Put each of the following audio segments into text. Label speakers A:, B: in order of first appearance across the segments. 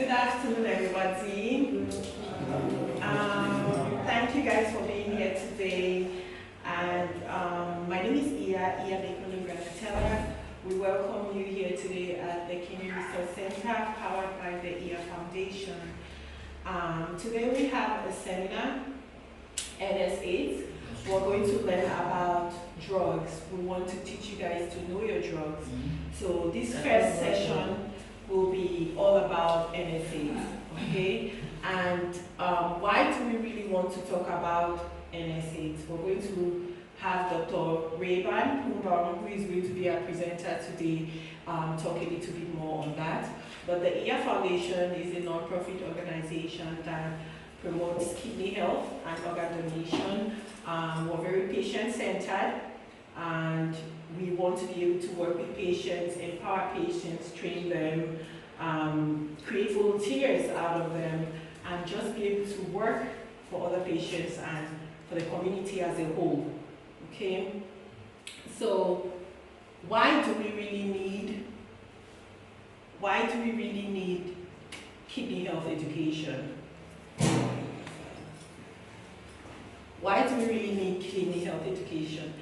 A: Good afternoon, everybody. Thank you guys for being here today. And my name is Iya Foundation. We welcome you here today at the Kidney Research Center, powered by the Iya Foundation. Today we have a seminar, NSAIDS. We're going to learn about drugs. We want to teach you guys to know your drugs. So this first session will be all about NSAIDs, okay? And why do we really want to talk about NSAIDs? We're going to have Dr. Reybold, who is going to be our presenter today, talk a little bit more on that. But the Iya Foundation is a non-profit organization that promotes kidney health and organ donation. We're very patient-centered, and we want to be able to work with patients, empower patients, train them, create volunteers out of them, and just be able to work for other patients and for the community as a whole. Okay? So why do we really need kidney health education? Why do we really need kidney health education?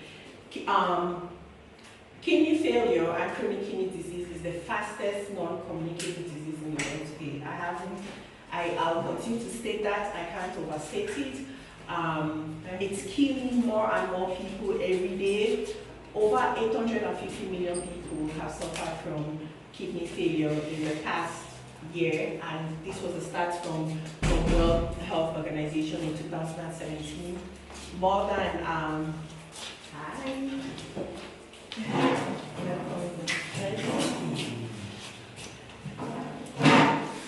A: Kidney failure and chronic kidney disease is the fastest non-communicable disease in the world today. I'll continue to state that, I can't overstate it. It's killing more and more people every day. Over 850 million people have suffered from kidney failure in the past year, and this was a start from the World Health Organization in 2017. More than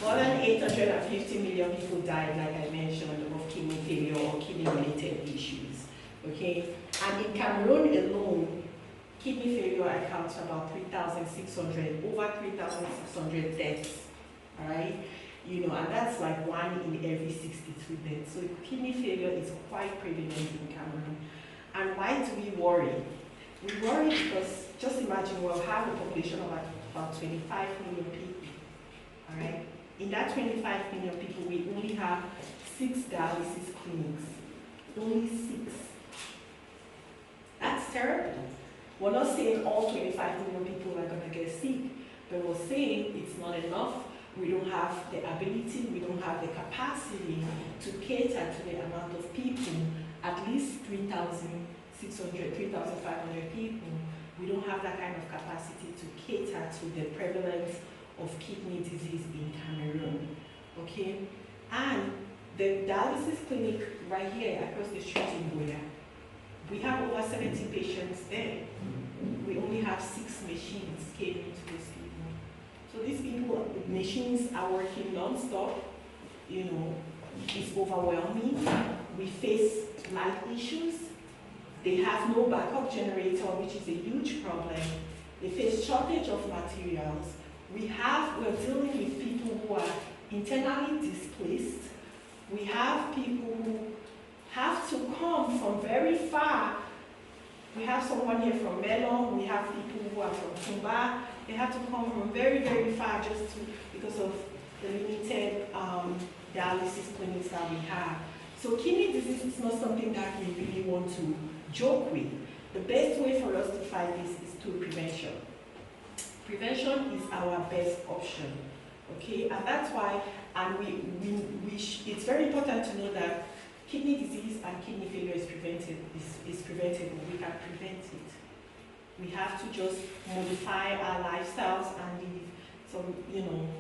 A: more than 850 million people died, like I mentioned, of kidney failure or kidney-related issues. Okay, and in Cameroon alone, kidney failure accounts for about over 3,600 deaths. All right, and that's like 1 in every 62 deaths. So kidney failure is quite prevalent in Cameroon. And why do we worry? We worry because just imagine we'll have a population of about 25 million people. All right, in that 25 million people, we only have 6 dialysis clinics. Only 6. That's terrible. We're not saying all 25 million people are going to get sick, but we're saying it's not enough. We don't have the ability, we don't have the capacity to cater to the amount of people, at least 3,600, 3,500 people. We don't have that kind of capacity to cater to the prevalence of kidney disease in Cameroon, okay? And the dialysis clinic right here across the street in Buea, we have over 70 patients there. We only have 6 machines catering to these people. So these people, machines are working non-stop, it's overwhelming. We face life issues. They have no backup generator, which is a huge problem. They face shortage of materials. We're dealing with people who are internally displaced. We have people who have to come from very far. We have someone here from Melon. We have people who are from Tumba. They have to come from very, very far because of the limited dialysis clinics that we have. So kidney disease is not something that we really want to joke with. The best way for us to fight this is through prevention. Prevention is our best option, okay? And that's why, it's very important to know that kidney disease and kidney failure is preventable. We can prevent it. We have to just modify our lifestyles and live some,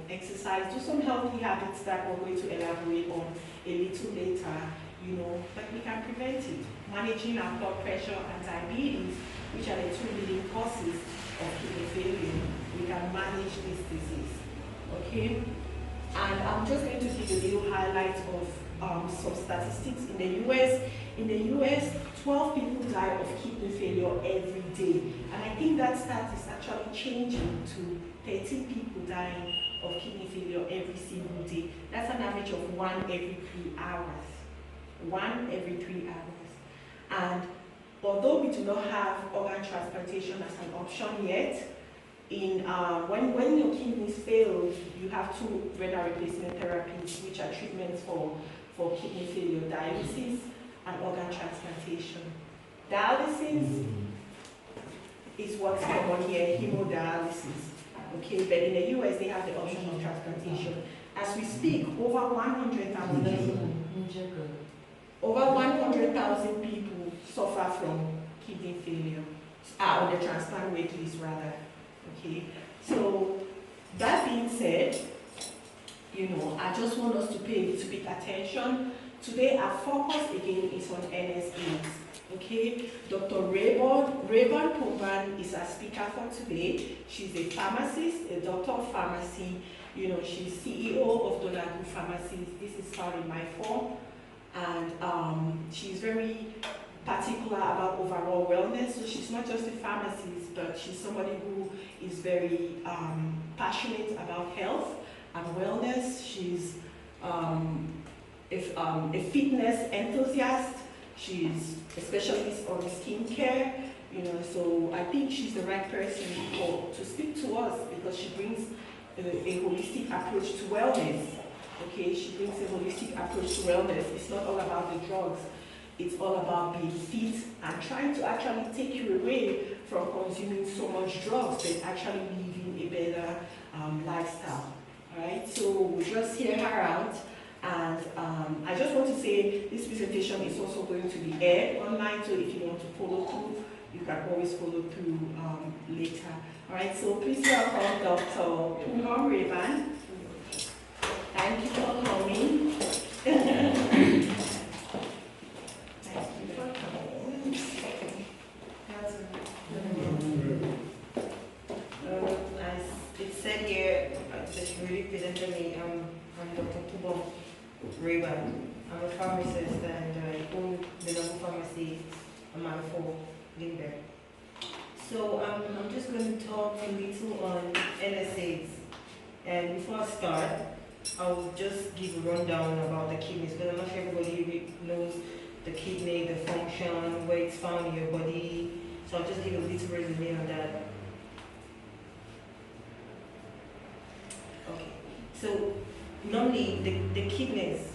A: exercise, do some healthy habits that we're going to elaborate on a little later, but we can prevent it. Managing our blood pressure and diabetes, which are the 2 leading causes of kidney failure, we can manage this disease, okay? And I'm just going to give a little highlight of some statistics in the US. In the US, 12 people die of kidney failure every day. And I think that stat is actually changing to 13 people dying of kidney failure every single day. That's an average of 1 every 3 hours. 1 every 3 hours. And although we do not have organ transplantation as an option yet, when your kidneys fail, you have two renal replacement therapies, which are treatments for kidney failure: dialysis and organ transplantation. Dialysis is what's common here, hemodialysis. Okay, but in the US they have the option of transplantation. As we speak, over 100,000 people suffer from kidney failure, on the transplant wait list rather. Okay, so that being said, I just want us to pay a little bit attention. Today our focus again is on NSAIDS. Okay, Dr. Reybold is our speaker for today. She's a pharmacist, a doctor of pharmacy. She's CEO of Donagu Pharmacies. This is found in my form, and she's very particular about overall wellness. So she's not just a pharmacist, but she's somebody who is very passionate about health and wellness. She's a fitness enthusiast. She's a specialist on skincare, so I think she's the right person to speak to us, because she brings a holistic approach to wellness. Okay, she brings a holistic approach to wellness. It's not all about the drugs. It's all about being fit and trying to actually take you away from consuming so much drugs, but actually living a better lifestyle. All right, so we'll just hear her out. And I just want to say this presentation is also going to be aired online, so if you want to follow through, you can always follow through later. All right, so please welcome Dr. Reybold. Thank you for coming.
B: As it said here, that she really presented me, I'm Dr. Reybold. I'm a pharmacist and I own the Noble Pharmacy on my 4 Lindbergh. So I'm just going to talk a little on NSAIDS. And before I start, I'll just give a rundown about the kidneys, because I'm not sure everybody knows the kidney, the function, where it's found in your body. So I'll just give a little resume on that. Okay, so normally the kidneys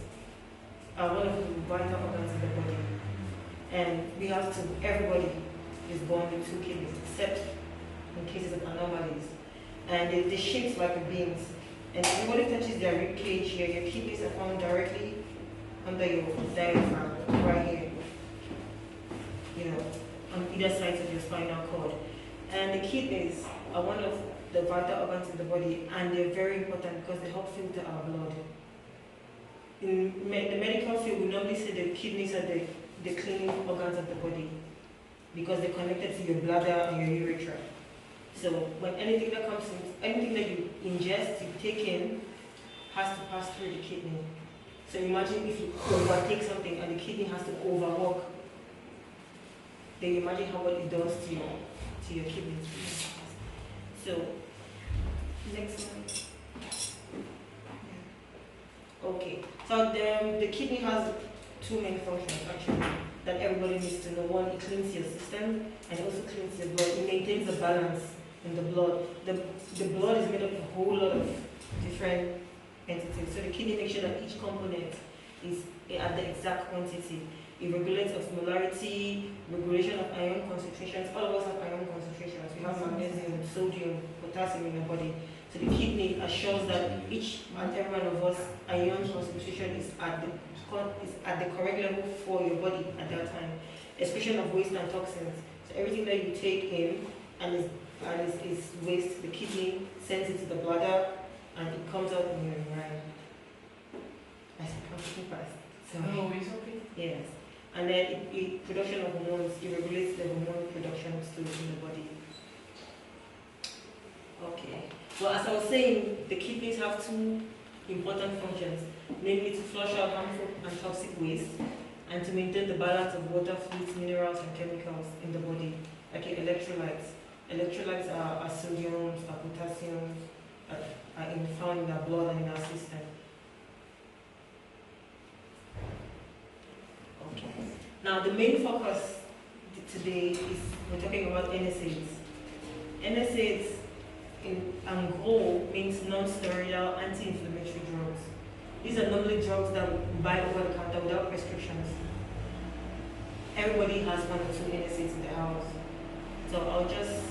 B: are one of the vital organs in the body, and everybody is born with 2 kidneys, except in cases of anomalies, and they're shaped like beans. And everybody touches their rib cage here, your kidneys are found directly under your diaphragm, right here, on either side of your spinal cord. And the kidneys are one of the vital organs in the body, and they're very important because they help filter our blood. In the medical field, we normally say the kidneys are the cleaning organs of the body, because they're connected to your bladder and your urethra. So when anything that comes in, anything that you ingest, you take in, has to pass through the kidney. So imagine if you overtake something and the kidney has to overwork, then imagine how what it does to your kidneys. So, next slide. Okay, so the kidney has 2 main functions actually that everybody needs to know. One, it cleans your system, and it also cleans your blood. It maintains the balance in the blood. The blood is made up of a whole lot of different entities. So the kidney makes sure that each component is at the exact quantity. It regulates osmolarity, regulation of ion concentrations. All of us have ion concentrations. We have magnesium, sodium, potassium in our body. So the kidney assures that each and every one of us ion concentration is at the correct level for your body at that time. Excretion of waste and toxins. So everything that you take in and is waste, the kidney sends it to the bladder and it comes out in your urine. I said, I'm too fast.
A: No, it's okay.
B: Yes. And then production of hormones, it regulates the hormone production still in the body. Okay. Well, as I was saying, the kidneys have 2 important functions, namely to flush out harmful and toxic waste, and to maintain the balance of water, fluids, minerals, and chemicals in the body, like your electrolytes. Electrolytes are sodiums, are potassiums, are found in our blood and in our system. Okay. Now, the main focus today is we're talking about NSAIDs. NSAIDs non-steroidal anti-inflammatory drugs. These are normally drugs that we buy over the counter without prescriptions. Everybody has one or two NSAIDs in the house. So I'll just,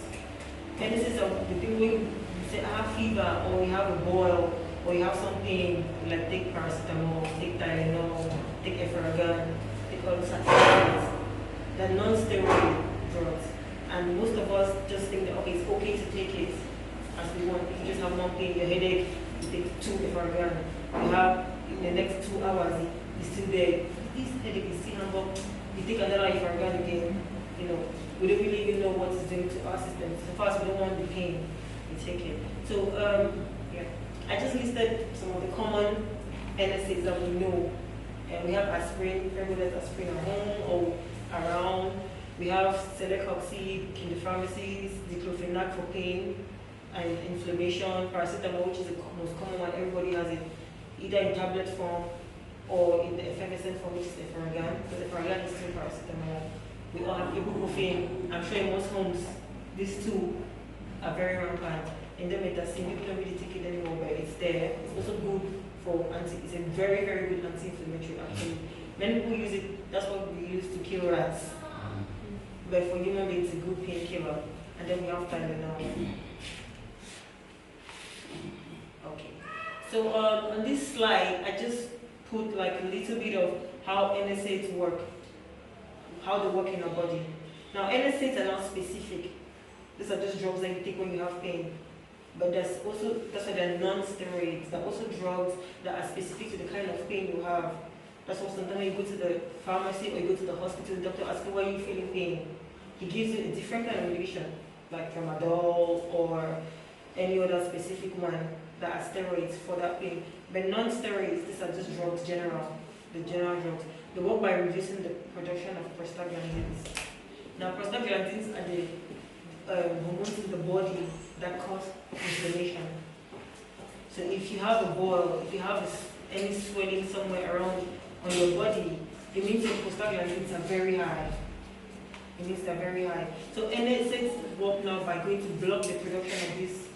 B: NSAIDs are the thing when you say I have fever, or you have a boil, or you have some pain, like take paracetamol, take Tylenol, take Effergan, take all those steroids. They're non-steroid drugs. And most of us just think that, okay, it's okay to take it as we want. If you just have one pain, your headache, you take 2 Effergan. You have, in the next 2 hours, it's still there. This headache is still hung up. You take another Effergan again. You know, we don't really even know what it's doing to our system. So first, we don't want the pain. We take it. So, yeah, I just listed some of the common NSAIDs that we know. And we have aspirin, everybody has aspirin at home or around. We have celecoxib in the pharmacies, diclofenac for pain and inflammation, paracetamol, which is the most common one. Everybody has it, either in tablet form or in the effervescent form, which is Effergan. Because Effergan is still paracetamol. We all have ibuprofen. I'm sure in most homes, these two are very rampant. Indomethacin, people don't really take it anymore, but it's there. It's also good for it's a very, very good anti-inflammatory actually. Many people use it, that's what we use to kill rats. But for human beings, it's a good painkiller. And then we have Tylenol. Okay. So on this slide, I just put like a little bit of how NSAIDs work, how they work in our body. Now, NSAIDs are not specific. These are just drugs that you take when you have pain. But that's why they're non-steroids. They're also drugs that are specific to the kind of pain you have. That's why sometimes when you go to the pharmacy or you go to the hospital, the doctor asks you why you're feeling pain. He gives you a different kind of medication, like tramadol or any other specific one that are steroids for that pain. But non-steroids, these are just drugs, the general drugs. They work by reducing the production of prostaglandins. Now, prostaglandins are the hormones in the body that cause inflammation. So if you have a boil, if you have any swelling somewhere around on your body, it means your prostaglandins are very high. It means they're very high. So NSAIDs work now by going to block the production of these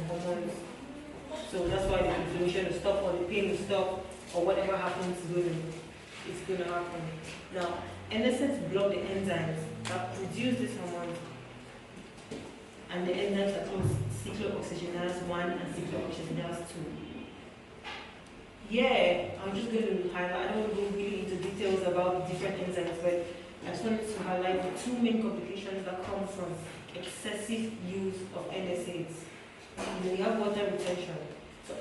B: hormones. So that's why the inflammation will stop, or the pain will stop, or whatever happens, it's going to happen. Now, NSAIDs block the enzymes that produce these hormones. And the enzymes are called cyclooxygenase 1 and cyclooxygenase 2. Yeah, I'm just going to highlight, I don't want to go really into details about different enzymes, but I just wanted to highlight the 2 main complications that come from excessive use of NSAIDs. You have water retention. So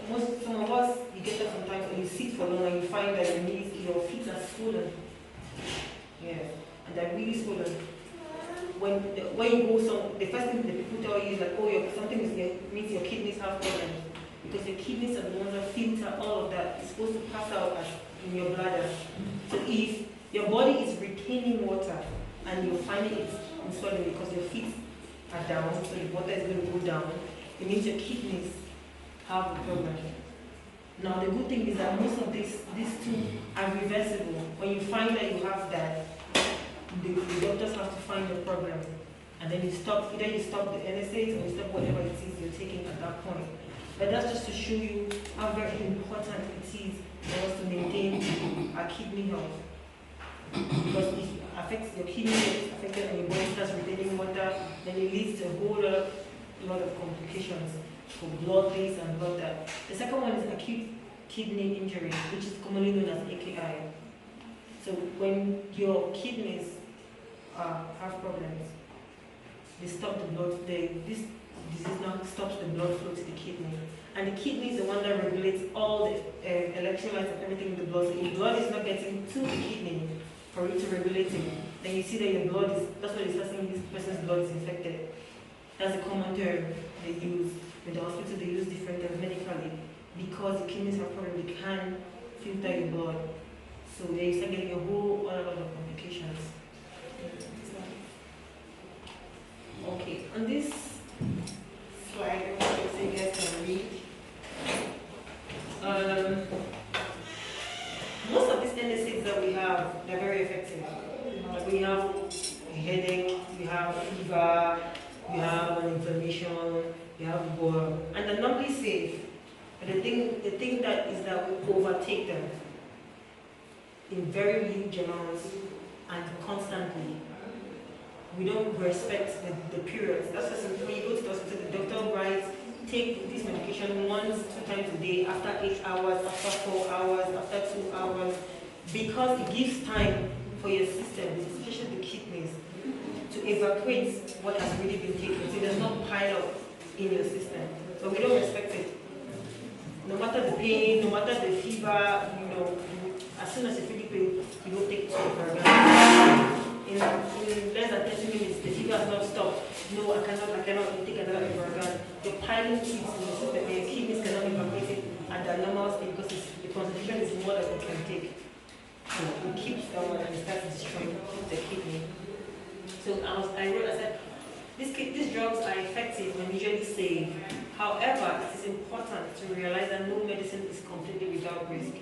B: some of us, you get that sometimes when you sit for long and you find that your feet are swollen. Yeah, and they're really swollen. When you go the first thing that people tell you is like, oh, something means your kidneys have problems. Because your kidneys are the ones that filter all of that. It's supposed to pass out in your bladder. So if your body is retaining water and you're finding it swelling because your feet are down, so the water is going to go down, it means your kidneys have a problem. Now the good thing is that most of these two are reversible. When you find that you have that, the doctors have to find the problem, and then either you stop the NSAIDs or you stop whatever it is you're taking at that point. But that's just to show you how very important it is for us to maintain our kidney health. Because if it affects your kidney, it's affected and your body starts retaining water, then it leads to a whole lot of complications for blood this and blood that. The second one is acute kidney injury, which is commonly known as AKI. So when your kidneys have problems, they stop the blood. This disease now stops the blood flow to the kidney, and the kidney is the one that regulates all the electrolytes and everything in the blood. So if blood is not getting to the kidney for it to regulate it, then you see that your blood is. That's why they start saying this person's blood is infected. That's a common term they use in the hospital. They use different terms medically because the kidneys have problems. They can filter your blood. So they start getting a whole lot of complications. Okay, on this slide, so you guys can read. Most of these NSAIDs that we have, they're very effective. We have a headache, we have fever, we have an inflammation, we have boil, and they're normally safe. But the thing that is that we overtake them in very huge amounts and constantly. We don't respect the periods. That's why when you go to the hospital, the doctor writes, take this medication once, 2 times a day, after 8 hours, after 4 hours, after 2 hours, because it gives time for your system, especially the kidneys, to evacuate what has already been taken, so it does not pile up in your system. So we don't respect it. No matter the pain, no matter the fever, as soon as you feel pain, you don't take it to the program. In less than 30 minutes, the fever has not stopped. No, I cannot take another program. You're piling things in the system, and your kidneys cannot evacuate it at the normal state because the concentration is more than it can take. So it keeps down and it starts destroying the kidney. So I said, these drugs are effective and usually safe. However, it is important to realize that no medicine is completely without risk.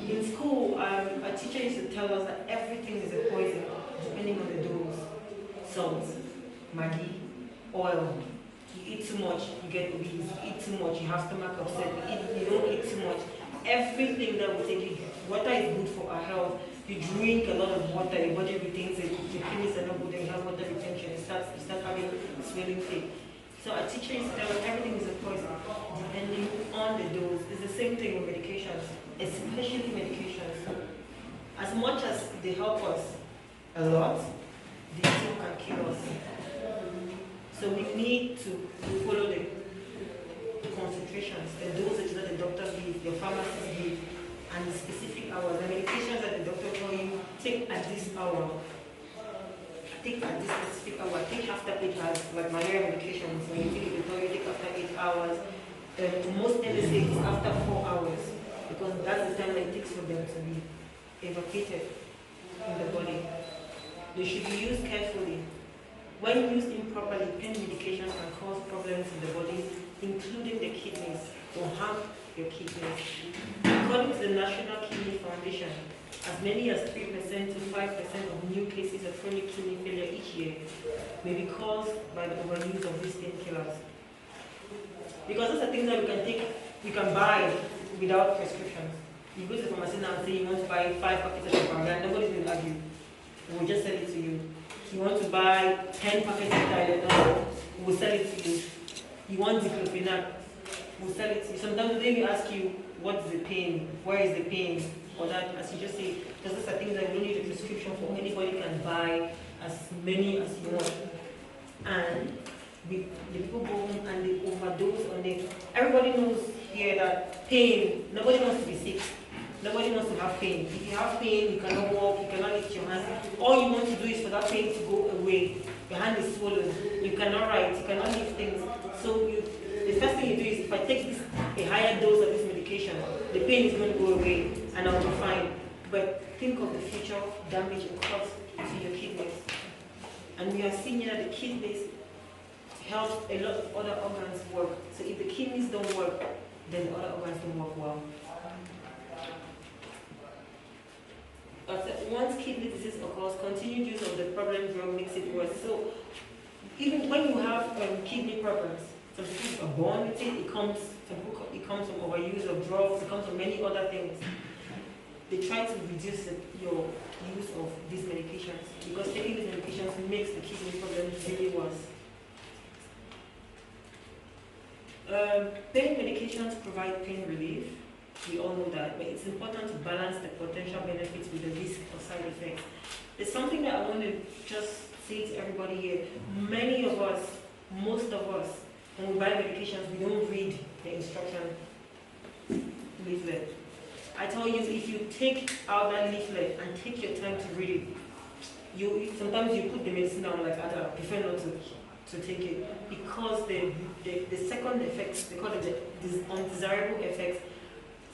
B: In school, a teacher used to tell us that everything is a poison, depending on the dose. Salt, Maggi, oil. You eat too much, you get obese. You eat too much, you have stomach upset. You don't eat too much. Everything that we take, water is good for our health. You drink a lot of water, your body retains it. Your kidneys are not good, and you have water retention. You start having swelling thing. So a teacher used to tell us everything is a poison, depending on the dose. It's the same thing with medications, especially medications. As much as they help us a lot, they still can kill us. So we need to follow the concentrations, the dosage that the doctor gives, your pharmacist gives, and the specific hours. The medications that the doctor tells you, take at this hour. Take at this specific hour. Take after 8 hours, like malaria medications. When you take it, they take after 8 hours. Most NSAIDS is after 4 hours, because that's the time that it takes for them to be evacuated in the body. They should be used carefully. When used improperly, pain medications can cause problems in the body, including the kidneys, or harm your kidneys. According to the National Kidney Foundation, as many as 3% to 5% of new cases of chronic kidney failure each year may be caused by the overuse of these painkillers. Because those are things that we can take, we can buy without prescriptions. You go to the pharmacy now and say you want to buy 5 packets of Parmesan, nobody's going to argue. We'll just sell it to you. You want to buy 10 packets of Tylenol, we'll sell it to you. You want diclofenac, we'll sell it to you. Sometimes they will ask you, what's the pain? Where is the pain? Or that, as you just say, because those are things that you don't need a prescription for. Anybody can buy as many as you want. And the people go home and they overdose on it. Everybody knows here that pain, nobody wants to be sick. Nobody wants to have pain. If you have pain, you cannot walk, you cannot lift your hands. All you want to do is for that pain to go away. Your hand is swollen. You cannot write, you cannot lift things. So the first thing you do is, if I take a higher dose of this medication, the pain is going to go away and I'll be fine. But think of the future damage and cost to your kidneys. And we are seeing here that the kidneys help a lot of other organs work. So if the kidneys don't work, then the other organs don't work well. Once kidney disease occurs, continued use of the problem drug makes it worse. So even when you have kidney problems, some people are born with it, it comes from overuse of drugs, it comes from many other things. They try to reduce your use of these medications, because taking these medications makes the kidney problem really worse. Pain medications provide pain relief. We all know that, but it's important to balance the potential benefits with the risk of side effects. There's something that I want to just say to everybody here. Many of us, most of us, when we buy medications, we don't read the instruction leaflet. I tell you, if you take out that leaflet and take your time to read it, sometimes you put the medicine down like I prefer not to take it, because the second effects, they call it the undesirable effects,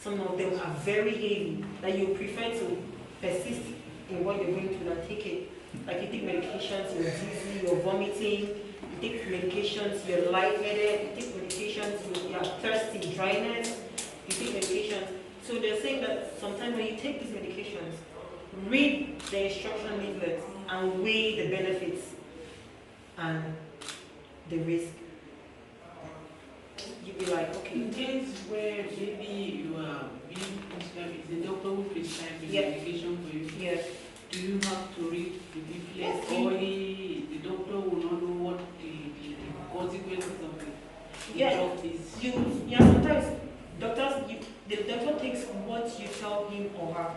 B: some of them are very heavy, that you prefer to persist in what you're going through than take it. Like you take medications, you're dizzy, you're vomiting, you take medications, you're lightheaded, you take medications, you're thirsty, dryness, you take medications. So they're saying that sometimes when you take these medications, read the instruction leaflets and weigh the benefits and the risk. You be like, okay,
C: In case where maybe you are being prescribed, the doctor will prescribe the
B: Yeah.
C: medication for you,
B: yes,
C: do you have to read the leaflet,
B: Yes,
C: or the doctor will not know what the consequences of the
B: Yeah.
C: drug is?
B: sometimes the doctor takes what you tell him or her.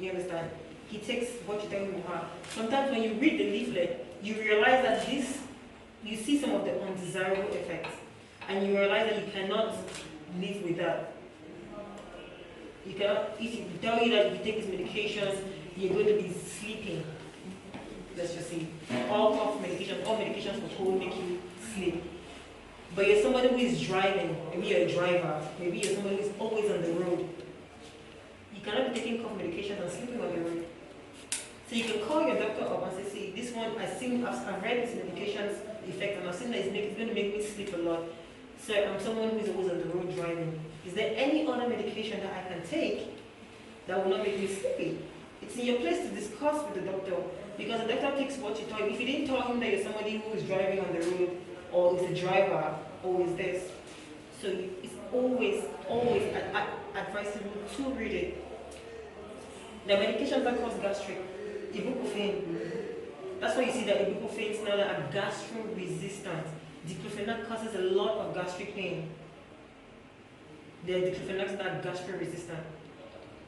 B: You understand? He takes what you tell him or her. Sometimes when you read the leaflet, you realize that you see some of the undesirable effects, and you realize that you cannot live with that. You cannot, if you tell you that if you take these medications, you're going to be sleeping. Let's just say, all cough medications, all medications for cold make you sleep. But you're somebody who is driving, maybe you're a driver, maybe you're somebody who is always on the road. You cannot be taking cough medications and sleeping on the road. So you can call your doctor up and say, see, this one, I've read this medication's effect, and I've seen that it's going to make me sleep a lot. So I'm someone who is always on the road driving. Is there any other medication that I can take that will not make me sleepy? It's in your place to discuss with the doctor, because the doctor takes what you tell him. If you didn't tell him that you're somebody who is driving on the road, or is a driver, or is this, so it's always advisable to read it. The medications that cause gastric, ibuprofen, that's why you see that ibuprofens now that are gastro-resistant. Diclofenac causes a lot of gastric pain. There are diclofenacs that are gastro-resistant.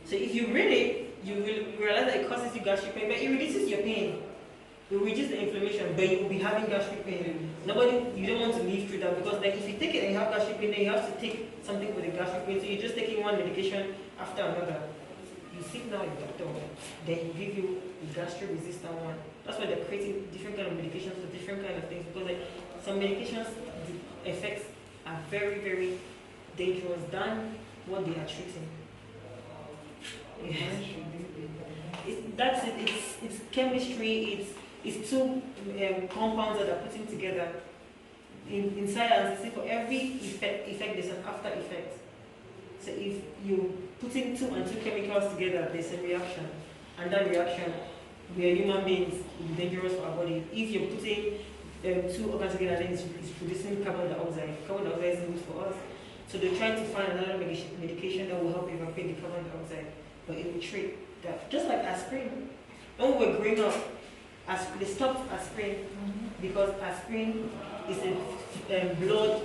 B: So if you read it, you will realize that it causes you gastric pain, but it reduces your pain. It will reduce the inflammation, but you will be having gastric pain. You don't want to live through that, because like if you take it and you have gastric pain, then you have to take something for the gastric pain. So you're just taking one medication after another. You sit down with the doctor, then he give you the gastro-resistant one. That's why they're creating different kind of medications for different kind of things, because like some medications, the effects are very, very dangerous than what they are treating. Yes. That's it. It's chemistry. It's two compounds that are putting together. In science, see, for every effect there's an after effect. So if you putting two and two chemicals together, there's a reaction, and that reaction, we are human beings, is dangerous for our body. If you're putting two organs together, then it's producing carbon dioxide. Carbon dioxide is good for us. So they're trying to find another medication that will help evaporate the carbon dioxide, but it will treat that. Just like aspirin. When we were growing up, they stopped aspirin because aspirin is a blood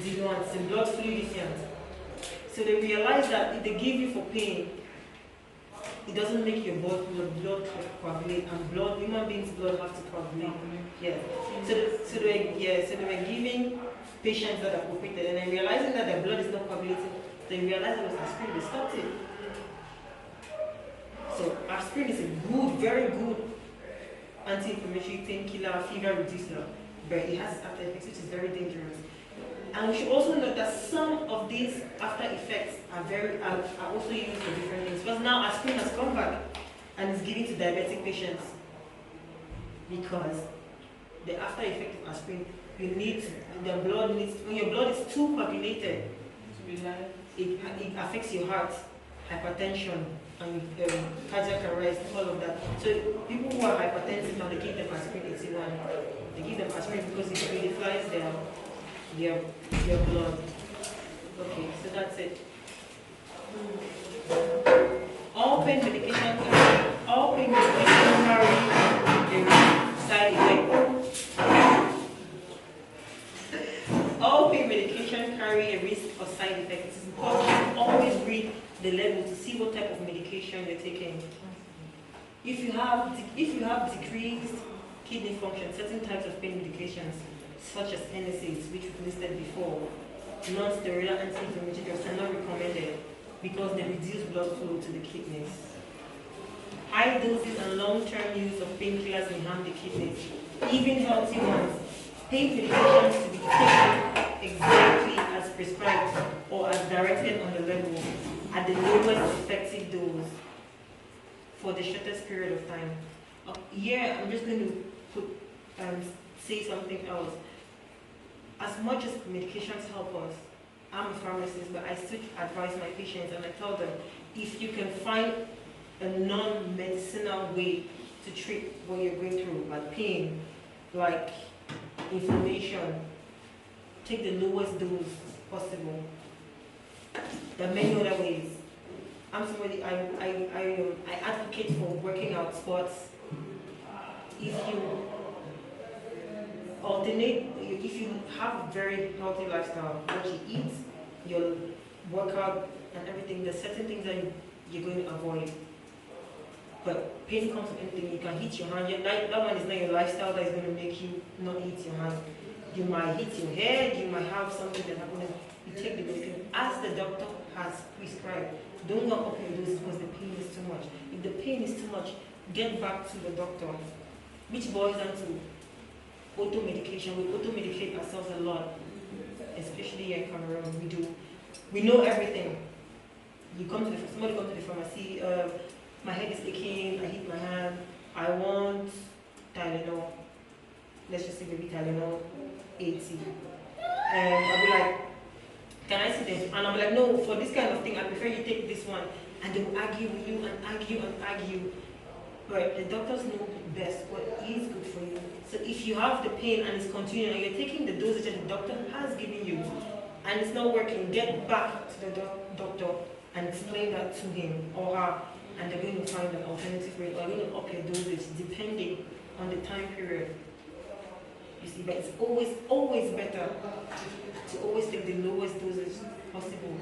B: diluent, it's a blood fluidifiant. So they realized that if they give you for pain, it doesn't make your blood coagulate, and human beings' blood has to coagulate. Yeah. So they were giving patients that are cooperated, and then realizing that their blood is not coagulating, they realized it was aspirin, they stopped it. So aspirin is a good, very good anti-inflammatory painkiller, fever reducer, but it has after effects, which is very dangerous. And we should also note that some of these after effects are also used for different things. Because now aspirin has come back and is given to diabetic patients, because the after effect of aspirin, when your blood is too coagulated, it affects your heart, hypertension, and cardiac arrest, all of that. So people who are hypertensive now, they give them aspirin 81. They give them aspirin because it fluidifies their blood. Okay, so that's it. All pain medication carry a side effect. All pain medication carry a risk of side effects. It's important to always read the label to see what type of medication you're taking. If you have decreased kidney function, certain types of pain medications, such as NSAIDS, which we've listed before, non-steroidal anti-inflammatory drugs are not recommended because they reduce blood flow to the kidneys. High doses and long-term use of painkillers may harm the kidneys, even healthy ones. Pain medications to be taken exactly as prescribed or as directed on the label at the lowest effective dose for the shortest period of time. Here, I'm just going to say something else. As much as medications help us, I'm a pharmacist, but I still advise my patients and I tell them, if you can find a non-medicinal way to treat what you're going through, like pain, like inflammation, take the lowest dose possible. There are many other ways. I'm somebody, I advocate for working out sports. If you alternate, if you have a very healthy lifestyle, what you eat, your workout and everything, there's certain things that you're going to avoid. But pain comes with anything. You can hit your hand. That one is not your lifestyle that is going to make you not hit your hand. You might hit your head, you might have something that happens. You take the medication as the doctor has prescribed. Don't go up your dose because the pain is too much. If the pain is too much, get back to the doctor, which boils down to auto-medication. We auto-medicate ourselves a lot, especially here in Cameroon. We know everything. Somebody comes to the pharmacy, my head is aching, I hit my hand, I want Tylenol. Let's just say maybe Tylenol 80. And I'll be like, can I see this? And I'll be like, no, for this kind of thing, I prefer you take this one. And they will argue with you and argue and argue. But the doctors know best what is good for you. So if you have the pain and it's continuing and you're taking the dosage that the doctor has given you and it's not working, get back to the doctor and explain that to him or her, and they're going to find an alternative rate or going to up your dosage depending on the time period. You see, but it's always better to always take the lowest dosage possible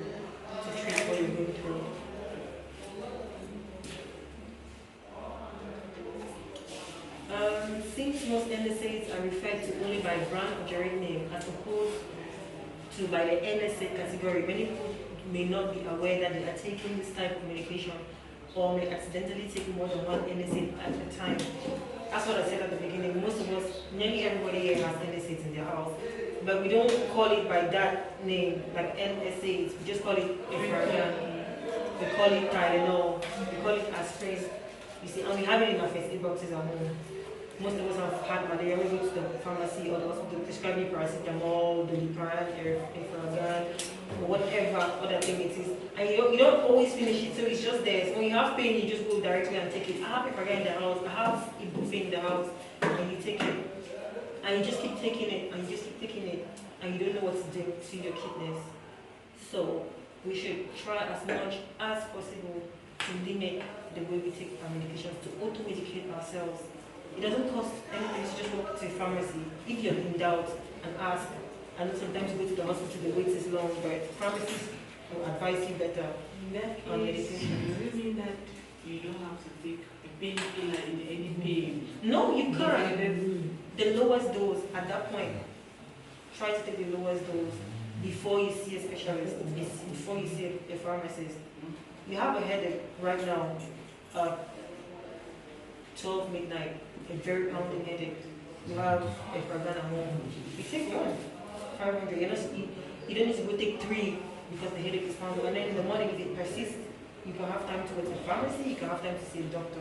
B: to treat what you're going through. Since most NSAIDs are referred to only by brand or generic name as opposed to by the NSAID category, many people may not be aware that they are taking this type of medication or may accidentally take more than one NSAID at a time. That's what I said at the beginning. Most of us, nearly everybody here has NSAIDs in their house, but we don't call it by that name, like NSAIDs. We just call it Efragan, we call it Tylenol, we call it aspirin. You see, and we have it in our first aid boxes at home. Most of us have had malaria. We go to the pharmacy or the hospital, prescribe you paracetamol, Doliprane, Efragan, or whatever other thing it is. And you don't always finish it, so it's just there. So when you have pain, you just go directly and take it. I have Efragan in the house, I have ibuprofen in the house, and you take it. And you just keep taking it, and you just keep taking it, and you don't know what to do to your kidneys. So we should try as much as possible to limit the way we take our medications, to auto-medicate ourselves. It doesn't cost anything to just walk to a pharmacy. If you're in doubt and ask, I know sometimes you go to the hospital, the wait is long, but pharmacists will advise you better on medication.
C: Does it mean that you don't have to take a painkiller in any pain?
B: No, you can't. The lowest dose at that point. Try to take the lowest dose before you see a specialist, before you see a pharmacist. You have a headache right now, 12 midnight, a very pounding headache. You have a Efragan at home. You take one, 500. You don't need to go take 3 because the headache is pounding. And then in the morning, if it persists, you can have time to go to the pharmacy, you can have time to see a doctor.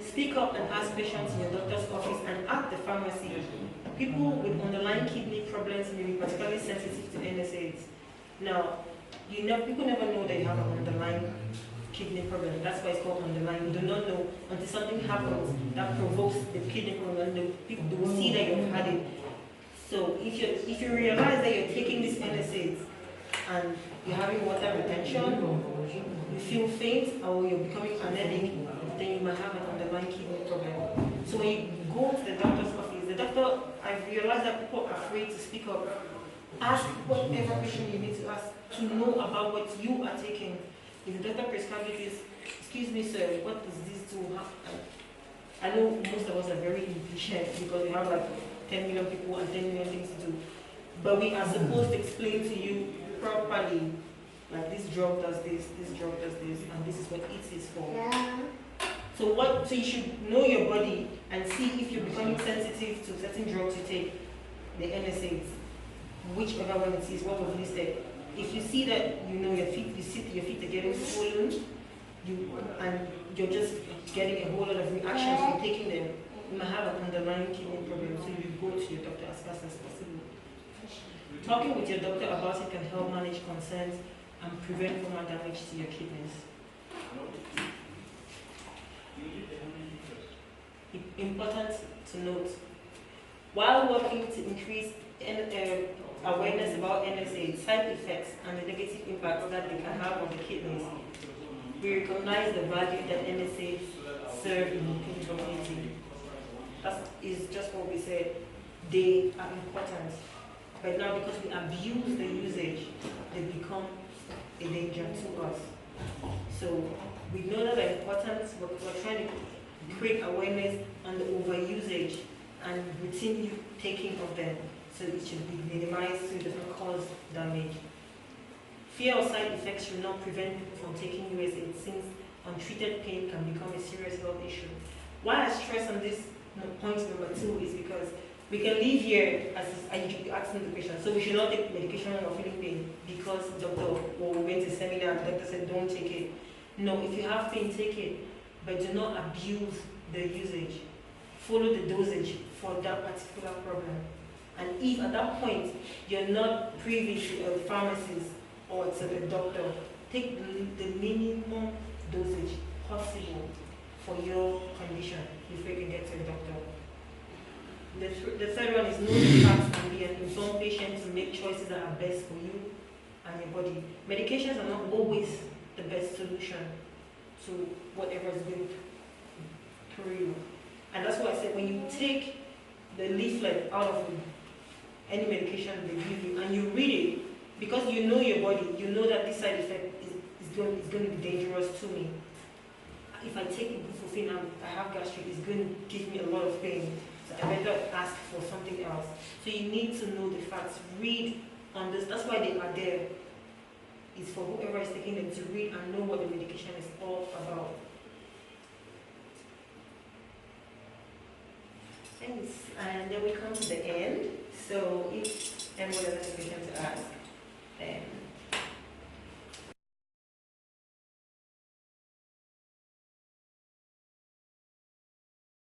B: Speak up and ask questions in your doctor's office and at the pharmacy. People with underlying kidney problems may be particularly sensitive to NSAIDs. Now, people never know that you have an underlying kidney problem. That's why it's called underlying. You do not know until something happens that provokes the kidney problem. They will see that you've had it. So if you realize that you're taking these NSAIDs and you're having water retention, you feel faint, or you're becoming anemic, then you might have an underlying kidney problem. So when you go to the doctor's office, the doctor, I've realized that people are afraid to speak up. Ask whatever question you need to ask to know about what you are taking. If the doctor prescribes you this, excuse me sir, what does this do? I know most of us are very impatient because we have like 10 million people and 10 million things to do. But we are supposed to explain to you properly, like this drug does this drug does this, and this is what it is for. Yeah. So you should know your body and see if you're becoming sensitive to certain drugs you take, the NSAIDs, whichever one it is, what was listed. If you see that your feet are getting swollen, and you're just getting a whole lot of reactions from taking them, you might have an underlying kidney problem, so you go to your doctor as fast as possible. Talking with your doctor about it can help manage concerns and prevent further damage to your kidneys. Important to note, While working to increase awareness about NSAIDs, side effects, and the negative impacts that they can have on the kidneys, we recognize the value that NSAIDs serve in the kidney community. That is just what we said. They are important. But now, because we abuse the usage, they become a danger to us. So we know that they're important, but we're trying to create awareness on the overusage and routine taking of them, so it should be minimized so it does not cause damage. Fear of side effects should not prevent people from taking USAID, since untreated pain can become a serious health issue. Why I stress on this point number 2 is because we can leave here as I usually asking the patient, so we should not take medication when we're feeling pain because doctor, or we went to seminar, the doctor said don't take it. No, if you have pain, take it, but do not abuse the usage. Follow the dosage for that particular problem. And if at that point you're not privy to a pharmacist or to the doctor, take the minimum dosage possible for your condition before you can get to a doctor. The third one is know the facts and be an informed patient to make choices that are best for you and your body. Medications are not always the best solution to whatever is going through you. And that's why I said when you take the leaflet out of any medication they give you and you read it, because you know your body, you know that this side effect is going to be dangerous to me. If I take ibuprofen and I have gastric, it's going to give me a lot of pain. So I better ask for something else. So you need to know the facts. Read on this. That's why they are there. It's for whoever is taking them to read and know what the medication is all about. Thanks. And then we come to the end. So if anyone has a question to ask, then